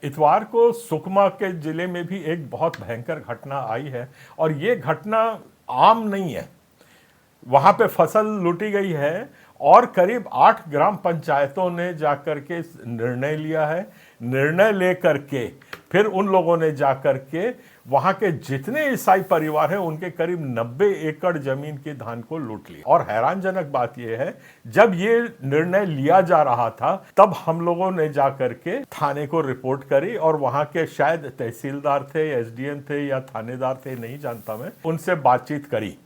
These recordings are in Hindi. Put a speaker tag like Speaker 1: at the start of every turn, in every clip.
Speaker 1: इतवार को सुकमा के जिले में भी एक बहुत भयंकर घटना आई है और ये घटना आम नहीं है। वहां पे फसल लूटी गई है और करीब 8 ग्राम पंचायतों ने जाकर के निर्णय लिया है। निर्णय लेकर के फिर उन लोगों ने जाकर के वहां के जितने ईसाई परिवार हैं उनके करीब 90 एकड़ जमीन की धान को लूट लिया। और हैरानजनक बात यह है, जब ये निर्णय लिया जा रहा था तब हम लोगों ने जाकर के थाने को रिपोर्ट करी और वहां के शायद तहसीलदार थे, एसडीएम थे या थानेदार थे, नहीं जानता मैं, उनसे बातचीत करी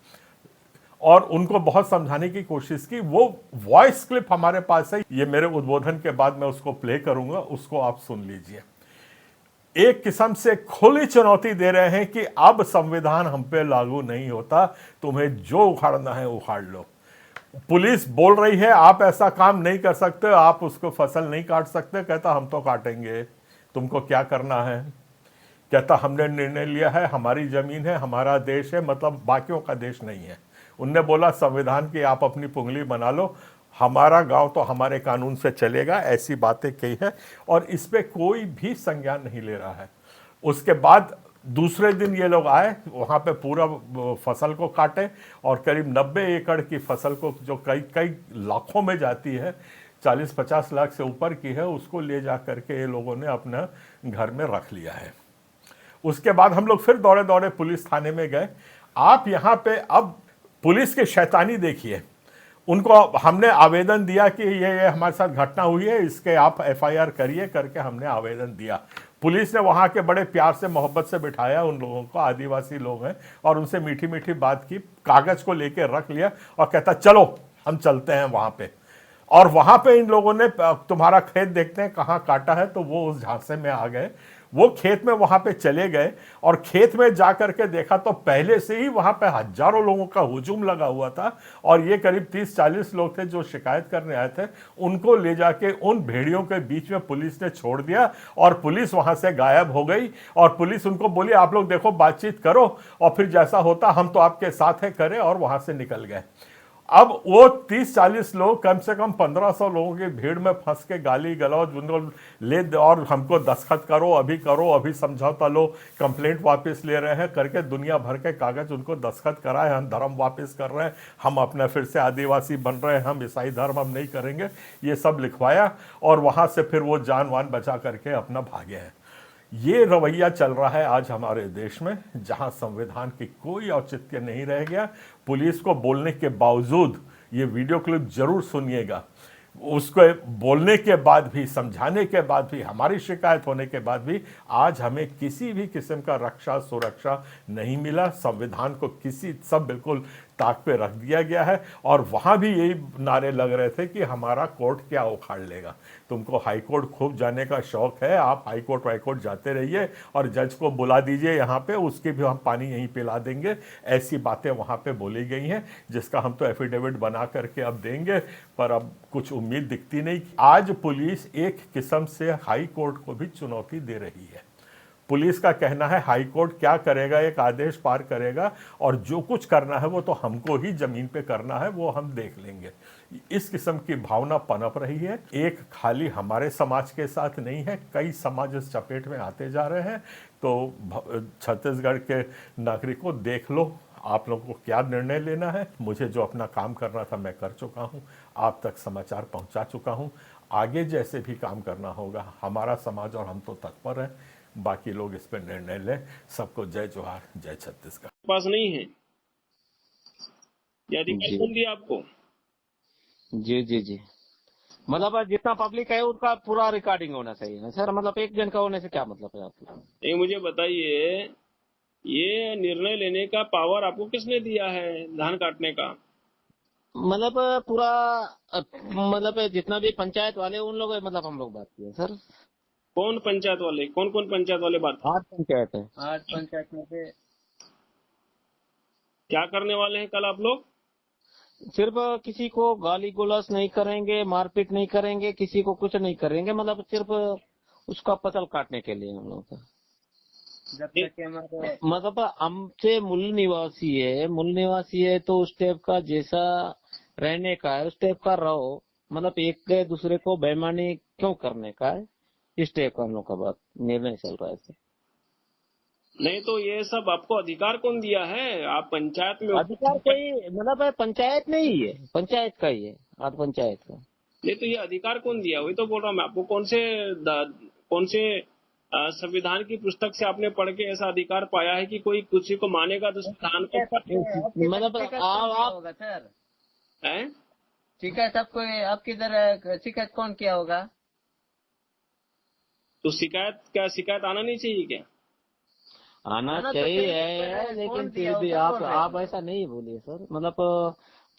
Speaker 1: और उनको बहुत समझाने की कोशिश की। वो वॉइस क्लिप हमारे पास है, ये मेरे उद्बोधन के बाद मैं उसको प्ले करूंगा, उसको आप सुन लीजिए। एक किस्म से खुली चुनौती दे रहे हैं कि अब संविधान हम पे लागू नहीं होता, तुम्हें जो उखाड़ना है उखाड़ लो। पुलिस बोल रही है आप ऐसा काम नहीं कर सकते, आप उसको फसल नहीं काट सकते। कहता हम तो काटेंगे, तुमको क्या करना है। कहता हमने निर्णय लिया है, हमारी जमीन है, हमारा देश है, मतलब बाकियों का देश नहीं है। उनने बोला संविधान की आप अपनी पुंगली बना लो, हमारा गांव तो हमारे कानून से चलेगा, ऐसी बातें कही है और इस पे कोई भी संज्ञान नहीं ले रहा है। उसके बाद दूसरे दिन ये लोग आए, वहाँ पे पूरा फसल को काटे और करीब 90 एकड़ की फसल को, जो कई कई लाखों में जाती है, 40-50 लाख से ऊपर की है, उसको ले जा करके ये लोगों ने अपना घर में रख लिया है। उसके बाद हम लोग फिर दौड़े दौड़े पुलिस थाने में गए। आप यहाँ पे अब पुलिस की शैतानी देखिए। उनको हमने आवेदन दिया कि ये हमारे साथ घटना हुई है, इसके आप एफआईआर करिए, करके हमने आवेदन दिया। पुलिस ने वहाँ के बड़े प्यार से मोहब्बत से बिठाया उन लोगों को, आदिवासी लोग हैं, और उनसे मीठी मीठी बात की, कागज को लेके रख लिया और कहता चलो हम चलते हैं वहाँ पे। और वहाँ पे इन लोगों ने तुम्हारा खेत देखते हैं कहाँ काटा है, तो वो उस झांसे में आ गए। वो खेत में वहां पे चले गए और खेत में जाकर के देखा तो पहले से ही वहां पे हजारों लोगों का हुजूम लगा हुआ था और ये करीब 30-40 लोग थे जो शिकायत करने आए थे। उनको ले जाके उन भेड़ियों के बीच में पुलिस ने छोड़ दिया और पुलिस वहां से गायब हो गई। और पुलिस उनको बोली आप लोग देखो बातचीत करो और फिर जैसा होता हम तो आपके साथ है, करें, और वहां से निकल गए। अब वो 30-40 लोग कम से कम 1500 लोगों की भीड़ में फंस के गाली गलौज उनको ले और हमको दस्तखत करो, अभी समझौता लो, कंप्लेंट वापस ले रहे हैं करके दुनिया भर के कागज उनको दस्तखत कराए, हम धर्म वापस कर रहे हैं, हम अपना फिर से आदिवासी बन रहे हैं, हम ईसाई धर्म हम नहीं करेंगे, ये सब लिखवाया और वहाँ से फिर वो जान वान बचा करके अपना भागे हैं। ये रवैया चल रहा है आज हमारे देश में, जहां संविधान की कोई औचित्य नहीं रह गया। पुलिस को बोलने के बावजूद, ये वीडियो क्लिप जरूर सुनिएगा, उसको बोलने के बाद भी, समझाने के बाद भी, हमारी शिकायत होने के बाद भी आज हमें किसी भी किस्म का रक्षा सुरक्षा नहीं मिला। संविधान को सब बिल्कुल ताक पे रख दिया गया है और वहाँ भी यही नारे लग रहे थे कि हमारा कोर्ट क्या उखाड़ लेगा। तुमको हाई कोर्ट खूब जाने का शौक है, आप हाई कोर्ट वाई कोर्ट जाते रहिए और जज को बुला दीजिए यहाँ पे, उसके भी हम पानी यहीं पिला देंगे। ऐसी बातें वहाँ पे बोली गई हैं जिसका हम तो एफिडेविट बना करके अब देंगे, पर अब कुछ उम्मीद दिखती नहीं। आज पुलिस एक किस्म से हाई कोर्ट को भी चुनौती दे रही है। पुलिस का कहना है हाई कोर्ट क्या करेगा, एक आदेश पार करेगा और जो कुछ करना है वो तो हमको ही जमीन पे करना है, वो हम देख लेंगे। इस किस्म की भावना पनप रही है। एक खाली हमारे समाज के साथ नहीं है, कई समाज इस चपेट में आते जा रहे हैं। तो छत्तीसगढ़ के नागरिकों देख लो आप लोगों को क्या निर्णय लेना है। मुझे जो अपना काम करना था मैं कर चुका हूँ, आप तक समाचार पहुँचा चुका हूँ। आगे जैसे भी काम करना होगा, हमारा समाज और हम तो तत्पर हैं, बाकी लोग इस पर निर्णय लें। सबको जय जोहार, जय छत्तीसगढ़।
Speaker 2: पास नहीं है, ये अधिकार
Speaker 3: जी
Speaker 2: कौन दिया आपको?
Speaker 3: जी जी जी। मतलब जितना पब्लिक है उसका पूरा रिकॉर्डिंग होना चाहिए ना सर, मतलब एक जन का होने से क्या मतलब है आपको?
Speaker 2: ये मुझे बताइए, ये निर्णय लेने का पावर आपको किसने दिया है धान काटने का?
Speaker 3: मतलब पूरा मतलब जितना भी पंचायत वाले उन लोग मतलब हम लोग बात किए सर।
Speaker 2: कौन पंचायत वाले, कौन कौन पंचायत वाले बात?
Speaker 3: 8 पंचायत है, 8 पंचायत में से
Speaker 2: क्या करने वाले हैं कल आप लोग?
Speaker 3: सिर्फ किसी को गाली गुलास नहीं करेंगे, मारपीट नहीं करेंगे, किसी को कुछ नहीं करेंगे, मतलब सिर्फ उसका फसल काटने के लिए हम लोग। जब तक कि हमारे मतलब हमसे मूल निवासी है तो उस टाइप का जैसा रहने का है उस टाइप का रहो, मतलब एक दूसरे को बेईमानी क्यों करने का है। इस टाइप का हम लोग का बात निर्णय चल रहा है सर।
Speaker 2: नहीं तो ये सब आपको अधिकार कौन दिया है? आप पंचायत में
Speaker 3: अधिकार कोई मतलब पंचायत में ही है, पंचायत का ही है, आप पंचायत का।
Speaker 2: नहीं तो ये अधिकार कौन दिया? वही तो बोल रहा हूँ मैं आपको। कौन से संविधान की पुस्तक से आपने पढ़ के ऐसा अधिकार पाया है कि कोई किसी को मानेगा तो संविधान को
Speaker 3: मतलब आप
Speaker 4: होगा सर,
Speaker 2: है?
Speaker 4: शिकायत आपको आपकी इधर शिकायत कौन किया होगा?
Speaker 2: तो शिकायत आना नहीं चाहिए क्या?
Speaker 3: आना
Speaker 4: तो
Speaker 3: चाहिए
Speaker 4: चाहिए,
Speaker 3: है,
Speaker 4: पर
Speaker 3: लेकिन
Speaker 4: कौन
Speaker 3: फिर
Speaker 4: दिया
Speaker 3: भी
Speaker 4: होगा, बोल रहे हैं।
Speaker 3: आप ऐसा नहीं बोलिए सर। मतलब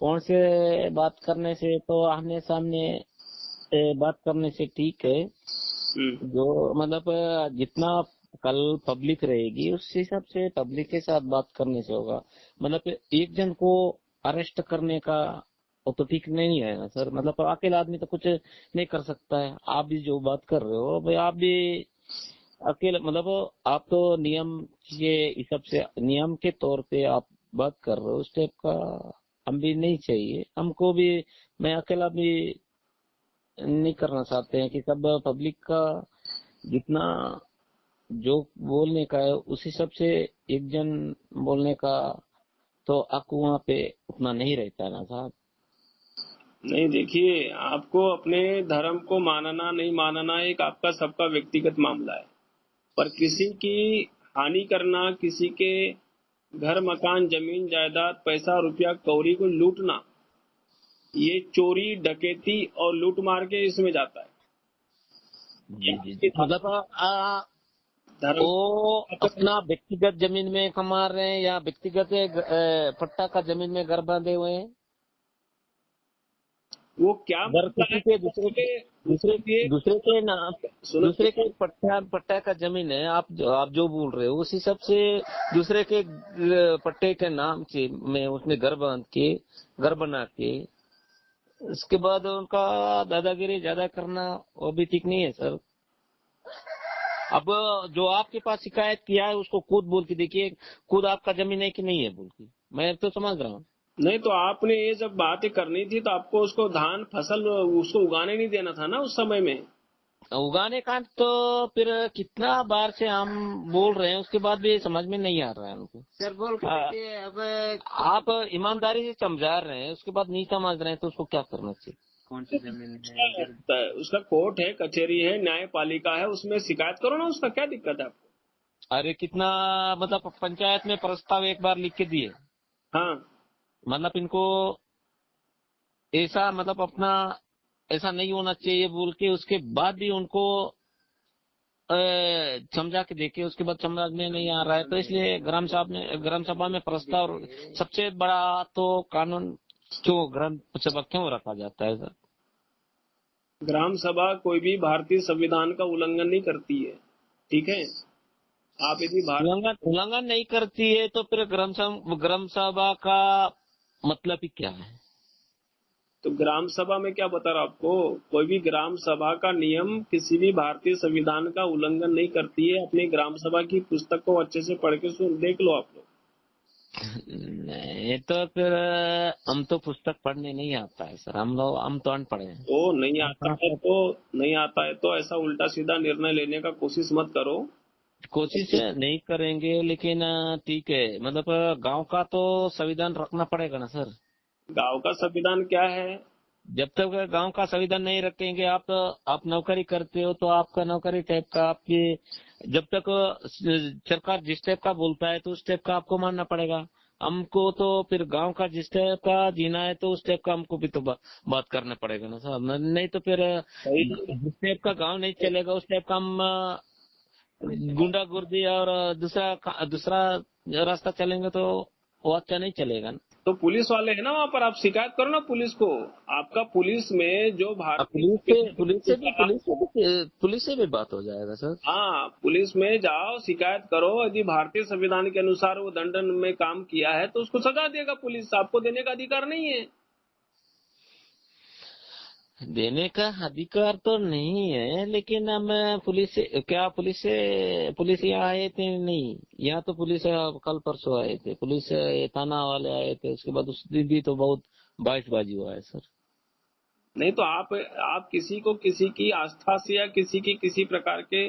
Speaker 3: फोन से बात करने से तो आमने सामने बात करने से ठीक है। जो मतलब जितना कल पब्लिक रहेगी उस हिसाब से पब्लिक के साथ बात करने से होगा। मतलब एक जन को अरेस्ट करने का वो तो ठीक नहीं है ना सर। मतलब अकेला आदमी तो कुछ नहीं कर सकता है। आप भी जो बात कर रहे हो भाई, आप भी अकेले मतलब आप तो नियम के हिसाब से नियम के तौर पे आप बात कर रहे हो। उस टाइप का हम भी नहीं चाहिए हमको भी। मैं अकेला भी नहीं करना चाहते हैं कि सब पब्लिक का जितना जो बोलने का है उस हिसाब से एक जन बोलने का तो आपको वहाँ पे उतना नहीं रहता ना साहब।
Speaker 2: नहीं देखिए, आपको अपने धर्म को मानना नहीं मानना एक आपका सबका व्यक्तिगत मामला है, पर किसी की हानि करना, किसी के घर मकान जमीन जायदाद पैसा रुपया कौड़ी को लूटना, ये चोरी डकैती और लूट मार के इसमें जाता है।
Speaker 3: जी। मतलब
Speaker 2: धर्म
Speaker 3: वो अपना व्यक्तिगत जमीन में कमा रहे हैं या व्यक्तिगत पट्टा का जमीन में घर बांधे हुए हैं।
Speaker 2: वो क्या
Speaker 3: अगर
Speaker 2: मामला
Speaker 3: किसी
Speaker 2: है?
Speaker 3: के दूसरे के पट्टा का जमीन है, आप जो बोल रहे हो उस हिसाब से दूसरे के पट्टे के नाम से में उसमें घर बांध के घर बना के उसके बाद उनका दादागिरी ज्यादा करना वो भी ठीक नहीं है सर। अब जो आपके पास शिकायत किया है उसको खुद बोल के देखिए, खुद आपका जमीन है कि नहीं है बोल के। मैं तो समझ रहा हूँ।
Speaker 2: नहीं तो आपने ये जब बातें करनी थी तो आपको उसको धान फसल उसको उगाने नहीं देना था ना उस समय में।
Speaker 3: उगाने का तो फिर कितना बार से हम बोल रहे हैं उसके बाद भी समझ में नहीं आ रहा है उनको।
Speaker 4: सर बोल के देखिए, अब
Speaker 3: आप ईमानदारी से समझा रहे हैं उसके बाद नहीं समझ रहे हैं तो उसको क्या करना चाहिए?
Speaker 4: कौन सी जमीन है?
Speaker 2: उसका कोर्ट है, कचहरी है, न्यायपालिका है, उसमें शिकायत करो ना। उसका क्या दिक्कत है आपको?
Speaker 3: अरे कितना मतलब पंचायत में प्रस्ताव एक बार लिख के दिए।
Speaker 2: हाँ,
Speaker 3: मतलब इनको ऐसा मतलब अपना ऐसा नहीं होना चाहिए बोल के उसके बाद भी उनको समझा के देखे उसके बाद समझ में नहीं आ रहा है तो इसलिए ग्राम सभा में प्रस्ताव सबसे बड़ा तो कानून क्यों ग्राम सभा क्यों रखा जाता है सर?
Speaker 2: ग्राम सभा कोई भी भारतीय संविधान का उल्लंघन नहीं करती है, ठीक है। आप यदि
Speaker 3: उल्लंघन नहीं करती है तो फिर ग्राम सभा का मतलब ही क्या है?
Speaker 2: तो ग्राम सभा में क्या बता रहा आपको, कोई भी ग्राम सभा का नियम किसी भी भारतीय संविधान का उल्लंघन नहीं करती है। अपनी ग्राम सभा की पुस्तक को अच्छे से पढ़ के देख लो आप लोग।
Speaker 3: नहीं तो फिर हम तो पुस्तक पढ़ने नहीं आता है सर। हम तो अनपढ़ हैं।
Speaker 2: तो नहीं आता है तो ऐसा उल्टा सीधा निर्णय लेने का कोशिश मत करो।
Speaker 3: कोशिश नहीं करेंगे लेकिन ठीक है। मतलब गांव का तो संविधान रखना पड़ेगा ना सर।
Speaker 2: गांव का संविधान क्या है?
Speaker 3: जब तक गांव का संविधान नहीं रखेंगे आप नौकरी करते हो तो आपका नौकरी टाइप का आपकी जब तक सरकार जिस टाइप का बोलता है तो उस टाइप का आपको मानना पड़ेगा। हमको तो फिर गांव का जिस टाइप का जीना है तो उस टाइप का हमको भी तो बात करना पड़ेगा ना साहब। नहीं तो फिर जिस टाइप का गांव नहीं चलेगा उस टाइप का हम गुंडागर्दी और दूसरा रास्ता चलेंगे तो वो अच्छा नहीं चलेगा ना।
Speaker 2: तो पुलिस वाले है ना वहाँ पर, आप शिकायत करो ना पुलिस को। आपका पुलिस में जो
Speaker 3: पुलिस से भी बात हो जाएगा सर।
Speaker 2: हाँ, पुलिस में जाओ, शिकायत करो। यदि भारतीय संविधान के अनुसार वो दंडन में काम किया है तो उसको सजा देगा पुलिस। आपको देने का अधिकार नहीं है।
Speaker 3: देने का अधिकार तो नहीं है लेकिन हम पुलिस यहाँ आए थे नहीं। यहाँ तो पुलिस कल परसों आए थे। पुलिस थाना वाले आए थे। उसके बाद उस दिन भी तो बहुत बाइशबाजी हुआ है सर।
Speaker 2: नहीं तो आप किसी को किसी की आस्था से या किसी की किसी प्रकार के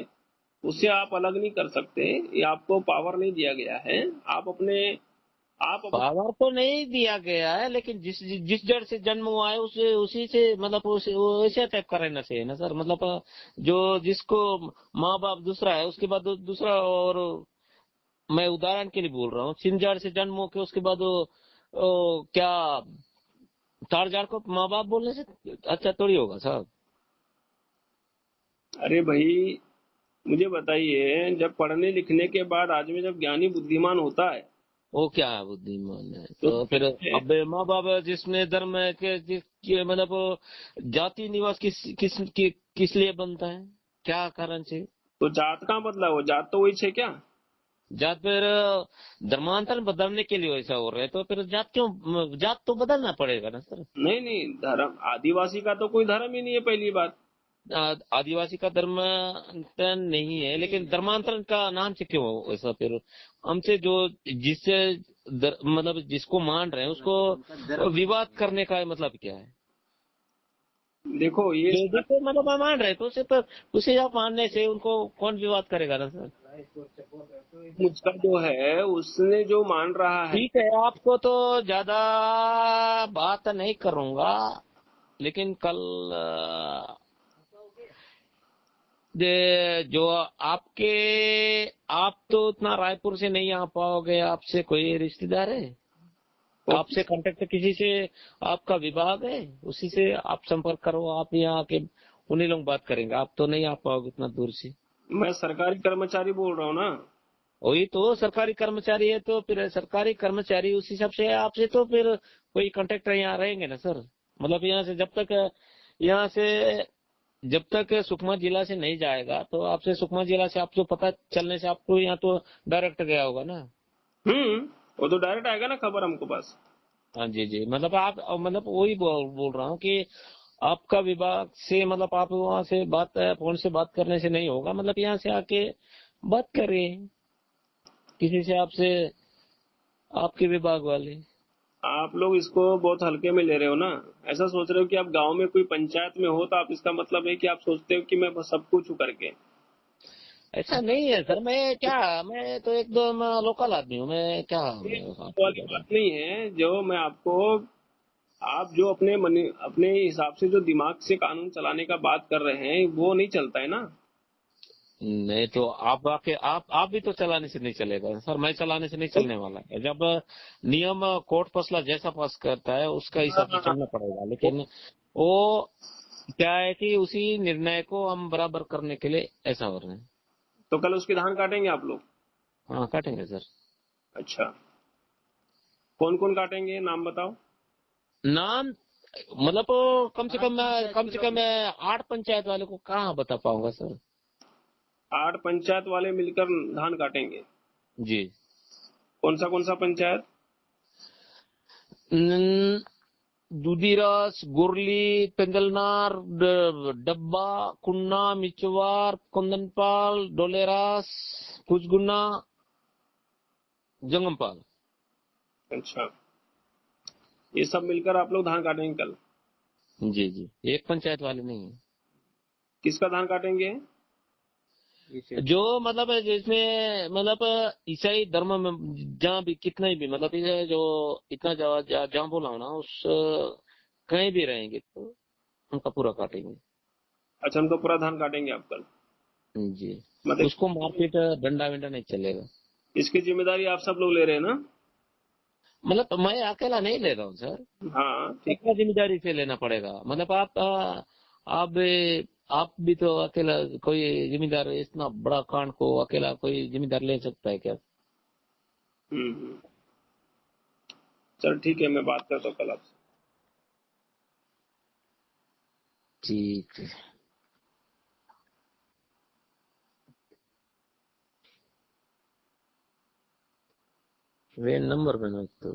Speaker 2: उससे आप अलग नहीं कर सकते। ये आपको पावर नहीं दिया गया है। आप अपने
Speaker 3: पावर तो नहीं दिया गया है, लेकिन जिस जिस जड़ से जन्म हुआ है उसे उसी से मतलब वैसे टाइप का रहना चाहिए ना सर। मतलब जो जिसको माँ बाप दूसरा है उसके बाद दूसरा, और मैं उदाहरण के लिए बोल रहा हूँ, सिंजार से जन्म हो के उसके बाद क्या तारजार को माँ बाप बोलने से अच्छा थोड़ी होगा साहब।
Speaker 2: अरे भाई, मुझे बताइए, जब पढ़ने लिखने के बाद आदमी जब ज्ञानी बुद्धिमान होता है
Speaker 3: वो क्या है बुद्धिमान है
Speaker 2: तो
Speaker 3: तो फिर अब माँ बाप जिसने धर्म है मतलब जाति निवास किस लिए बनता है, क्या कारण से?
Speaker 2: तो जात का मतलब वो जात तो वही है क्या?
Speaker 3: जात फिर धर्मांतरण बदलने के लिए वैसा हो रहा है, तो फिर जात क्यों, जात तो बदलना पड़ेगा ना सर।
Speaker 2: नहीं नहीं, धर्म आदिवासी का तो कोई धर्म ही नहीं है, पहली बात।
Speaker 3: आदिवासी का धर्मांतरण नहीं है, लेकिन धर्मांतरण का नाम से क्यों ऐसा फिर? हमसे जो जिससे मतलब जिसको मान रहे हैं उसको विवाद करने का मतलब क्या है?
Speaker 2: देखो ये
Speaker 3: जो जिसको मतलब हम मान रहे हैं तो उसे आप मानने से उनको कौन विवाद करेगा ना सर।
Speaker 2: मुझका जो है उसने जो मान रहा है।
Speaker 3: ठीक है, आपको तो ज्यादा बात नहीं करूंगा, लेकिन कल जो आपके, आप तो उतना रायपुर से नहीं आ पाओगे, आपसे कोई रिश्तेदार है?
Speaker 2: तो
Speaker 3: आपसे कांटेक्ट किसी से, आपका विभाग है उसी से आप संपर्क करो, आप यहाँ आके उन्हीं लोग बात करेंगे, आप तो नहीं आ पाओगे उतना दूर से।
Speaker 2: मैं सरकारी कर्मचारी बोल रहा हूँ ना।
Speaker 3: वही तो सरकारी कर्मचारी है, तो फिर सरकारी कर्मचारी उस हिसाब से आपसे तो फिर कोई कांटेक्ट यहाँ रहेंगे ना सर। मतलब यहाँ से जब तक सुकमा जिला से नहीं जाएगा तो आपसे सुकमा जिला से आपको पता चलने से आपको यहाँ तो डायरेक्ट गया होगा ना।
Speaker 2: हम्म। वो तो डायरेक्ट आएगा ना खबर हमको पास।
Speaker 3: हाँ जी जी, मतलब आप मतलब वही बोल रहा हूँ कि आपका विभाग से मतलब आप वहाँ से बात फोन से बात करने से नहीं होगा, मतलब यहाँ से आके बात करें किसी से, आपसे आपके विभाग वाले।
Speaker 2: आप लोग इसको बहुत हल्के में ले रहे हो ना। ऐसा सोच रहे हो कि आप गांव में कोई पंचायत में हो तो आप इसका मतलब है कि आप सोचते हो कि मैं बस सब कुछ हूँ करके।
Speaker 3: ऐसा नहीं है सर, मैं तो एकदम लोकल आदमी हूँ, मैं क्या
Speaker 2: ये
Speaker 3: मैं आपको
Speaker 2: वाली
Speaker 3: बता।
Speaker 2: बात नहीं है जो मैं आपको। आप जो अपने हिसाब से जो दिमाग से कानून चलाने का बात कर रहे हैं वो नहीं चलता है ना।
Speaker 3: नहीं तो आप आके आप भी तो चलाने से नहीं चलेगा सर, मैं चलाने से नहीं चलने वाला है। जब नियम कोर्ट फैसला जैसा पास करता है उसका हिसाब से
Speaker 2: हाँ,
Speaker 3: चलना पड़ेगा, लेकिन वो क्या है कि उसी निर्णय को हम बराबर करने के लिए ऐसा हो रहे हैं।
Speaker 2: तो कल उसके धान काटेंगे आप लोग?
Speaker 3: हाँ काटेंगे सर।
Speaker 2: अच्छा, कौन कौन काटेंगे नाम बताओ।
Speaker 3: नाम मतलब कम से कम मैं 8 पंचायत वाले को कहाँ बता पाऊंगा सर।
Speaker 2: 8 पंचायत वाले मिलकर धान काटेंगे?
Speaker 3: जी।
Speaker 2: कौन सा पंचायत?
Speaker 3: न- दुधीरास, गुरली, पेंदलनार, डब्बा, कुन्ना, मिचवार, कुंदनपाल, डोलेरास, कुचगुन्ना, जंगमपाल।
Speaker 2: अच्छा, ये सब मिलकर आप लोग धान काटेंगे कल?
Speaker 3: जी जी, एक पंचायत वाले नहीं
Speaker 2: किसका धान काटेंगे?
Speaker 3: है। जो मतलब है जिसमें मतलब ईसाई धर्म में जहाँ भी कितना भी मतलब ये जो इतना जहाँ बोला हूं ना उस कहीं भी रहेंगे तो उनका पूरा काटेंगे।
Speaker 2: अच्छा, उनका पूरा धान काटेंगे आप कल?
Speaker 3: जी। उसको
Speaker 2: मतलब
Speaker 3: मारपीट डंडा विंडा नहीं चलेगा।
Speaker 2: इसकी जिम्मेदारी आप सब लोग ले रहे हैं ना?
Speaker 3: मतलब मैं अकेला नहीं ले रहा हूँ सर,
Speaker 2: हाँ ठीक
Speaker 3: सबका जिम्मेदारी से लेना पड़ेगा। मतलब आप आप भी तो अकेला, कोई जिम्मेदार इतना बड़ा कांड को अकेला कोई जिम्मेदार ले सकता है क्या?
Speaker 2: है। चल ठीक है, मैं बात करता हूँ कल आपसे।
Speaker 3: ठीक है। वे नंबर में तो